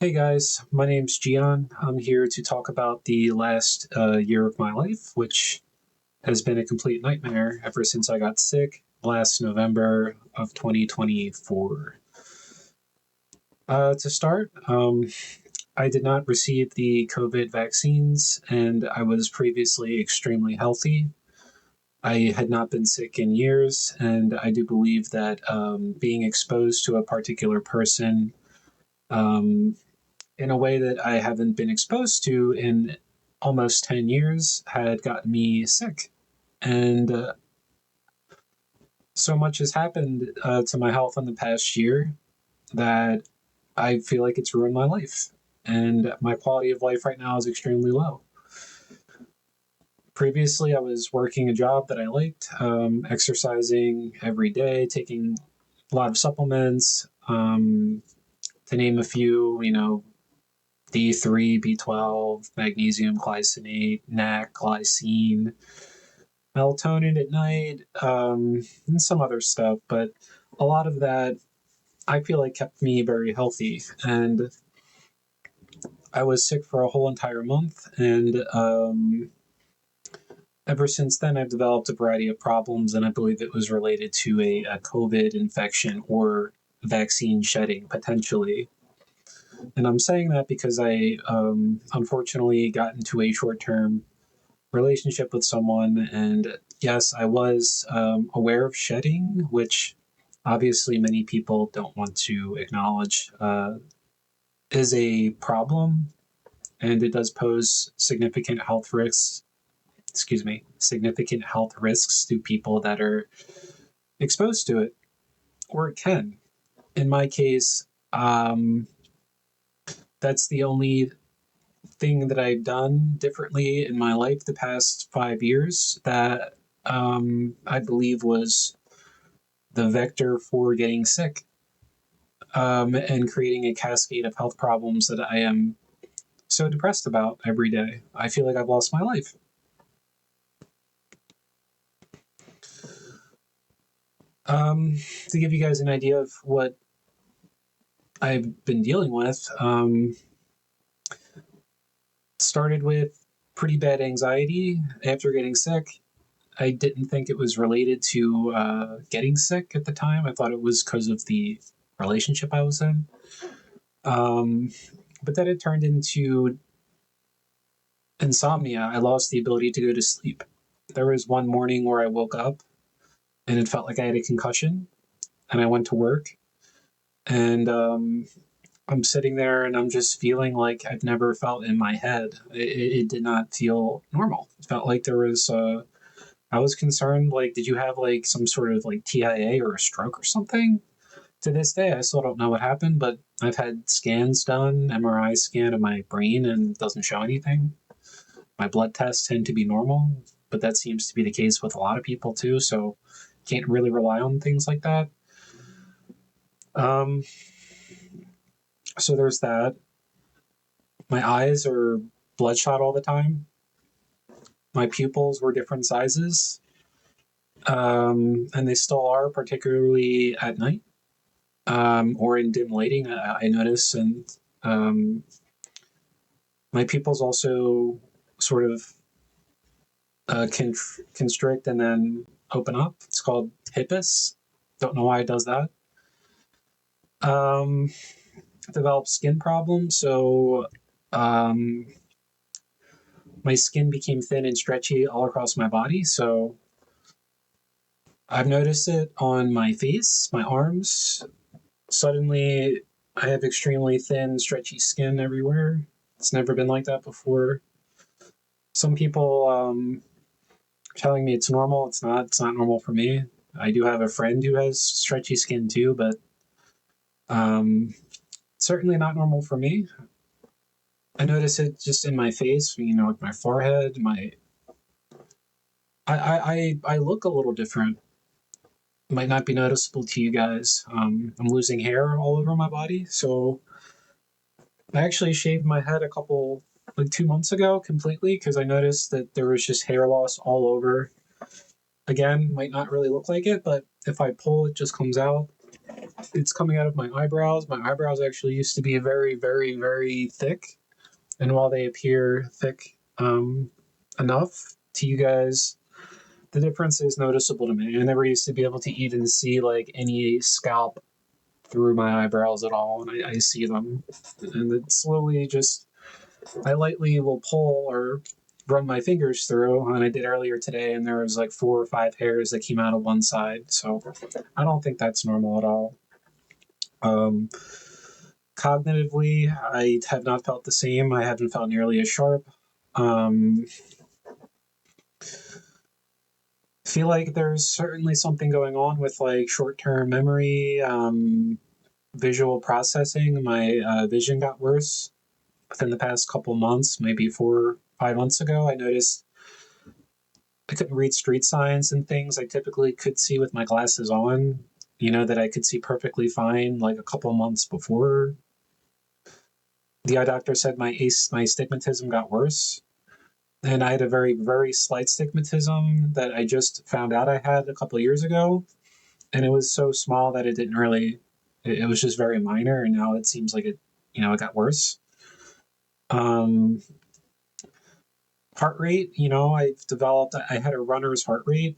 Hey guys, my name's Gian. I'm here to talk about the last year of my life, which has been a complete nightmare ever since I got sick last November of 2024. To start, I did not receive the COVID vaccines, and I was previously extremely healthy. I had not been sick in years, and I do believe that being exposed to a particular person um, in a way that I haven't been exposed to in almost 10 years had gotten me sick. And so much has happened to my health in the past year that I feel like it's ruined my life. And my quality of life right now is extremely low. Previously, I was working a job that I liked, exercising every day, taking a lot of supplements, to name a few, D3, B12, magnesium glycinate, NAC, glycine, melatonin at night, and some other stuff. But a lot of that I feel like kept me very healthy. And I was sick for a whole entire month. And ever since then, I've developed a variety of problems. And I believe it was related to a COVID infection or vaccine shedding potentially. And I'm saying that because I unfortunately got into a short term relationship with someone. And yes, I was aware of shedding, which obviously many people don't want to acknowledge is a problem. And it does pose significant health risks. Excuse me, significant health risks to people that are exposed to it, or it can. In my case, that's the only thing that I've done differently in my life the past 5 years that I believe was the vector for getting sick and creating a cascade of health problems that I am so depressed about every day. I feel like I've lost my life. To give you guys an idea of what I've been dealing with, started with pretty bad anxiety after getting sick. I didn't think it was related to getting sick at the time. I thought it was because of the relationship I was in. Um, but then it turned into insomnia. I lost the ability to go to sleep. There was one morning where I woke up and it felt like I had a concussion, and I went to work, and I'm sitting there and I'm just feeling like I've never felt in my head. It did not feel normal. It felt like there was I was concerned, like, did you have like some sort of like TIA or a stroke or something? To this day, I still don't know what happened, but I've had scans done, MRI scan of my brain, and it doesn't show anything. My blood tests tend to be normal, but that seems to be the case with a lot of people too, so can't really rely on things like that. Um, so there's that. My eyes are bloodshot all the time. My pupils were different sizes, and they still are, particularly at night or in dim lighting. I notice, and um, my pupils also sort of constrict and then open up. It's called hippus. Don't know why it does that. Um, Developed skin problems, so um, my skin became thin and stretchy all across my body. So I've noticed it on my face, my arms. Suddenly, I have extremely thin, stretchy skin everywhere. It's never been like that before. Some people telling me it's normal. It's not. It's not normal for me. I do have a friend who has stretchy skin too, but um, certainly not normal for me. I notice it just in my face, like my forehead, my I look a little different. Might not be noticeable to you guys. I'm losing hair all over my body, so I actually shaved my head like 2 months ago completely because I noticed that there was just hair loss all over. Again, might not really look like it, but if I pull, it just comes out. It's coming out of my eyebrows. My eyebrows actually used to be very, very, very thick, and while they appear thick enough to you guys, the difference is noticeable to me. I never used to be able to even see like any scalp through my eyebrows at all, and I see them, and it slowly just I lightly will pull or run my fingers through, and I did earlier today, and there was like 4 or 5 hairs that came out of one side. So I don't think that's normal at all. Um, Cognitively, I have not felt the same. I haven't felt nearly as sharp. Um, feel like there's certainly something going on with like short-term memory, visual processing. My vision got worse within the past couple months, maybe 4 or 5 months ago. I noticed I couldn't read street signs and things I typically could see with my glasses on, that I could see perfectly fine like a couple months before. The eye doctor said my astigmatism got worse. And I had a very, very slight stigmatism that I just found out I had a couple of years ago. And it was so small that it didn't really, it was just very minor. And now it seems like it got worse. Um, Heart rate, I had a runner's heart rate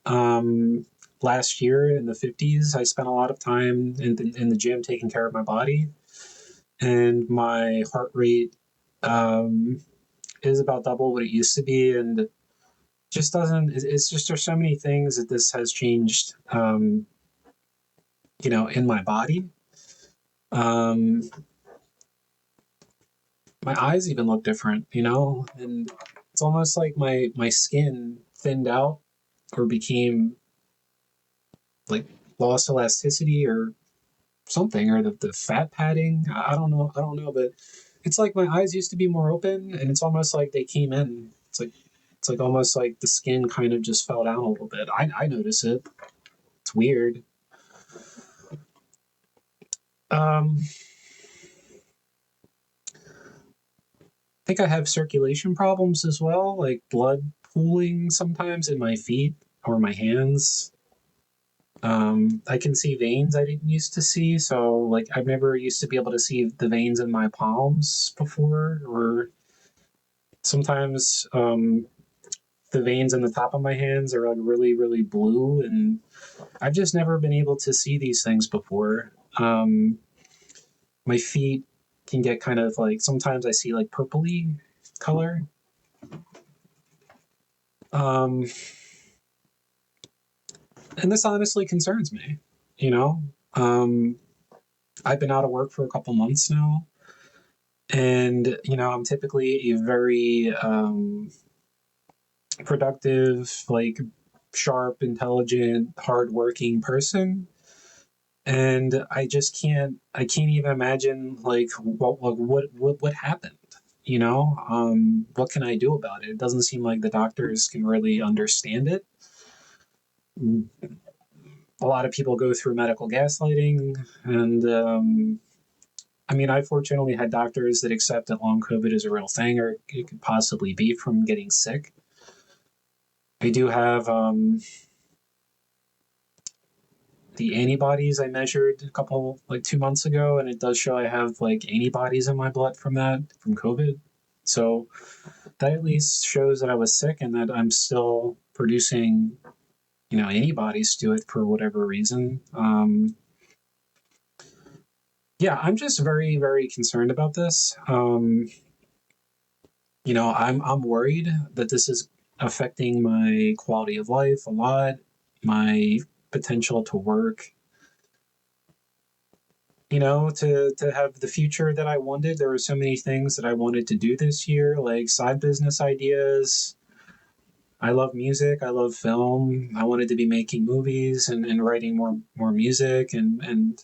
um, last year in the 50s. I spent a lot of time in the gym taking care of my body. And my heart rate is about double what it used to be. And just doesn't, it's just, there's so many things that this has changed, in my body. Um, my eyes even look different, and it's almost like my skin thinned out or became like lost elasticity or something, or the fat padding. I don't know, but it's like my eyes used to be more open, and it's almost like they came in. It's like almost like the skin kind of just fell down a little bit. I notice it. It's weird. Um, I think I have circulation problems as well, like blood pooling sometimes in my feet or my hands. I can see veins I didn't used to see, so like I've never used to be able to see the veins in my palms before, or sometimes the veins in the top of my hands are like really, really blue, and I've just never been able to see these things before. My feet can get kind of like sometimes I see like purpley color. Um, and this honestly concerns me. You know, um, I've been out of work for a couple months now, and I'm typically a very productive, like sharp, intelligent, hardworking person, and I just can't. I can't even imagine like what happened. What can I do about it? It doesn't seem like the doctors can really understand it. A lot of people go through medical gaslighting, and I mean, I fortunately had doctors that accept that long COVID is a real thing, or it could possibly be from getting sick. I do have the antibodies I measured a couple, like 2 months ago, and it does show I have like antibodies in my blood from COVID. So that at least shows that I was sick and that I'm still producing, antibodies to it for whatever reason. Yeah, I'm just very, very concerned about this. I'm worried that this is affecting my quality of life a lot, my potential to work, to have the future that I wanted. There were so many things that I wanted to do this year, like side business ideas. I love music. I love film. I wanted to be making movies and writing more music and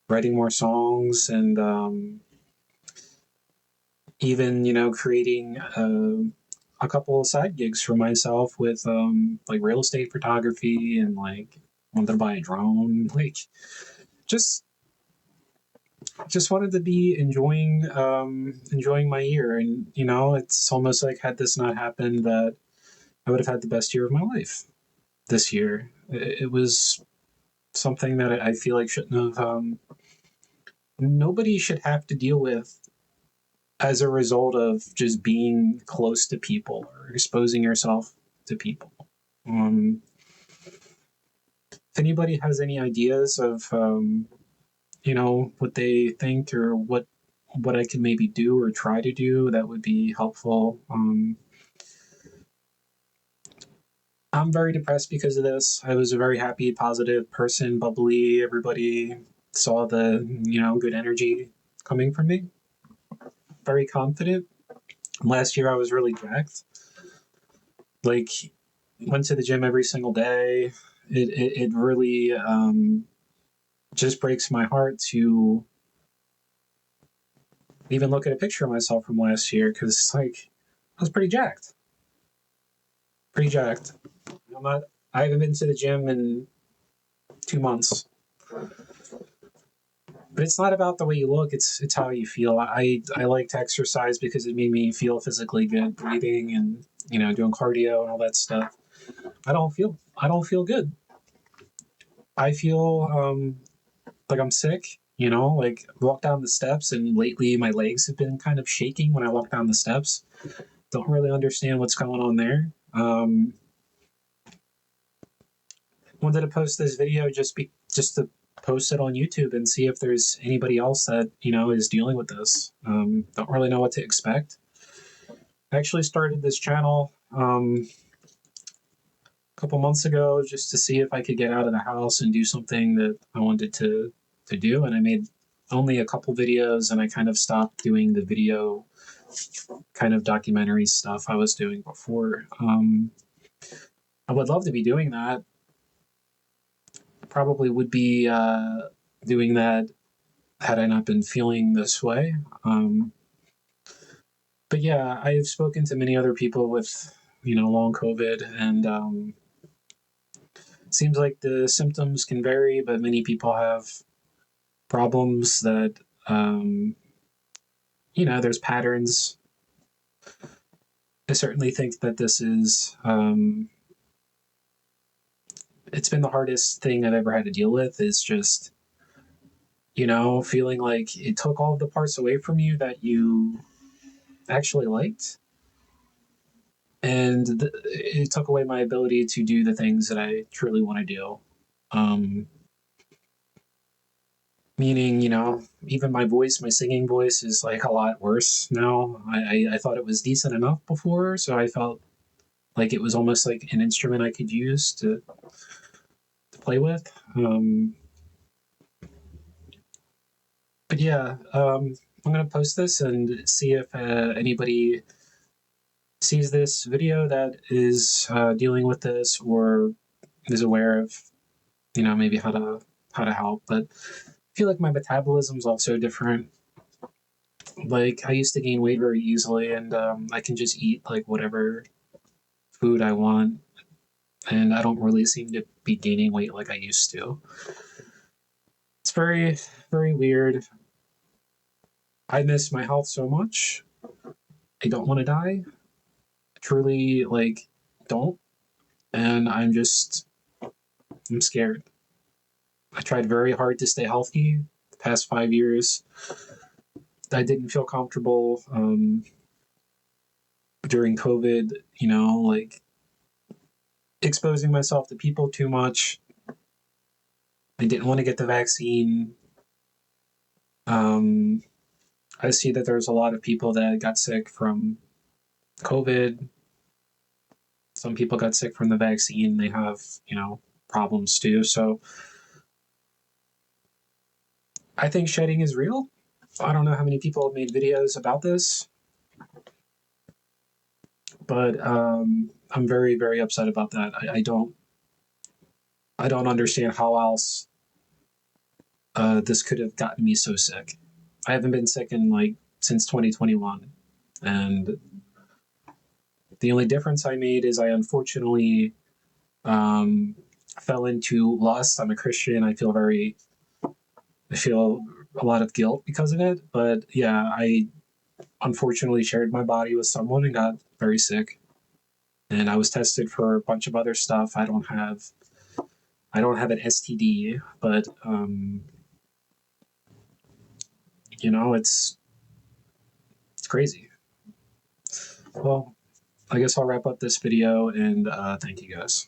writing more songs and even creating a couple of side gigs for myself with like real estate photography and like wanted to buy a drone, like just just wanted to be enjoying my year. And it's almost like had this not happened, that I would have had the best year of my life this year. It was something that I feel like shouldn't have. Nobody should have to deal with as a result of just being close to people or exposing yourself to people. Um, if anybody has any ideas of what they think or what I can maybe do or try to do, that would be helpful. I'm very depressed because of this. I was a very happy, positive person, bubbly. Everybody saw the good energy coming from me. Very confident. Last year I was really jacked. Like, went to the gym every single day. It really just breaks my heart to even look at a picture of myself from last year, because like I was pretty jacked. Pretty jacked. I'm not. I haven't been to the gym in 2 months. But it's not about the way you look, it's how you feel. I like to exercise because it made me feel physically good, breathing and doing cardio and all that stuff. I don't feel good. I feel like I'm sick. Like walk down the steps, and lately my legs have been kind of shaking when I walk down the steps. Don't really understand what's going on there. Wanted to post this video just to post it on YouTube and see if there's anybody else that is dealing with this. Don't really know what to expect. I actually started this channel a couple months ago just to see if I could get out of the house and do something that I wanted to do, and I made only a couple videos, and I kind of stopped doing the video kind of documentary stuff I was doing before. I would love to be doing that. Probably would be doing that had I not been feeling this way. But yeah, I've spoken to many other people with long COVID, and seems like the symptoms can vary, but many people have problems that there's patterns. I certainly think that this is it's been the hardest thing I've ever had to deal with, is just feeling like it took all of the parts away from you that you actually liked, and it took away my ability to do the things that I truly want to do. Um, Meaning, even my voice, my singing voice, is like a lot worse now. I thought it was decent enough before, so I felt like it was almost like an instrument I could use to play with. But yeah, I'm gonna post this and see if anybody sees this video that is dealing with this, or is aware of maybe how to help. But I feel like my metabolism is also different. Like, I used to gain weight very easily, and I can just eat like whatever food I want, and I don't really seem to be gaining weight like I used to. It's very, very weird. I miss my health so much. I don't want to die. I truly don't, and I'm scared. I tried very hard to stay healthy the past 5 years. I didn't feel comfortable during COVID. Like exposing myself to people too much. I didn't want to get the vaccine. Um, I see that there's a lot of people that got sick from COVID. Some people got sick from the vaccine. They have, problems too. So I think shedding is real. I don't know how many people have made videos about this, but I'm very, very upset about that. I don't understand how else this could have gotten me so sick. I haven't been sick in since 2021, and the only difference I made is I unfortunately um, fell into lust. I'm a Christian. I feel a lot of guilt because of it. But yeah, I unfortunately shared my body with someone and got very sick. And I was tested for a bunch of other stuff. I don't have I don't have an STD, but you know, it's crazy. Well, I guess I'll wrap up this video and thank you guys.